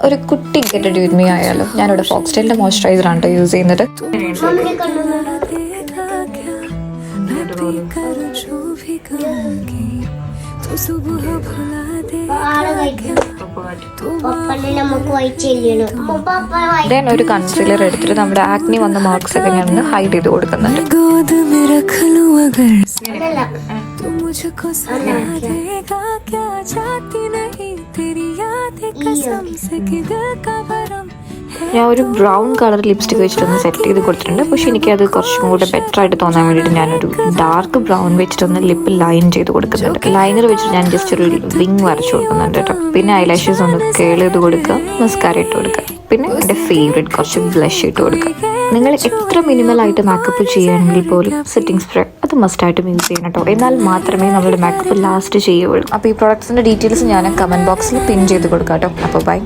ഒരു കുട്ടി get ready with me ആയാലോ. ഞാനിവിടെ ഫോക്സ്റ്റൈലിന്റെ മോയ്സ്ചറൈസർ ആണ് കേട്ടോ യൂസ് ചെയ്യുന്നത്. ദെൻ ഒരു കൺസീലർ എടുത്തിട്ട് നമ്മുടെ ആക്നി വന്ന മാർക്സ് ഒക്കെ ഞാൻ ഹൈഡ് ചെയ്ത് കൊടുക്കുന്നുണ്ട്. ഞാൻ ഒരു ബ്രൗൺ കളർ ലിപ്സ്റ്റിക് വെച്ചിട്ടൊന്ന് സെറ്റ് ചെയ്ത് കൊടുത്തിട്ടുണ്ട്. പക്ഷെ എനിക്കത് കുറച്ചും കൂടെ ബെറ്റർ ആയിട്ട് തോന്നാൻ വേണ്ടിയിട്ട് ഞാനൊരു ഡാർക്ക് ബ്രൗൺ വെച്ചിട്ടൊന്ന് ലിപ്പ് ലൈൻ ചെയ്ത് കൊടുക്കുന്നുണ്ട്. ലൈനർ വെച്ചിട്ട് ഞാൻ ജസ്റ്റ് ഒരു വിങ് വരച്ചു കൊടുക്കുന്നുണ്ട് കേട്ടോ. പിന്നെ ഐലാഷസ് ഒന്ന് കേൾ ചെയ്ത് കൊടുക്കുക, മസ്കാര ഇട്ട് കൊടുക്കുക, പിന്നെ എൻ്റെ ഫേവറേറ്റ് കുറച്ച് ബ്ലഷ് ഇട്ട് കൊടുക്കുക. നിങ്ങൾ എത്ര മിനിമലായിട്ട് മേക്കപ്പ് ചെയ്യുകയാണെങ്കിൽ പോലും സെറ്റിംഗ് സ്പ്രേ അത് മസ്റ്റായിട്ടും യൂസ് ചെയ്യണം കേട്ടോ. എന്നാൽ മാത്രമേ നമ്മുടെ മേക്കപ്പ് ലാസ്റ്റ് ചെയ്യുള്ളൂ. അപ്പോൾ ഈ പ്രോഡക്ട്സിൻ്റെ ഡീറ്റെയിൽസ് ഞാൻ കമൻറ്റ് ബോക്സിൽ പിൻ ചെയ്ത് കൊടുക്കാം കേട്ടോ. അപ്പോൾ ബൈ.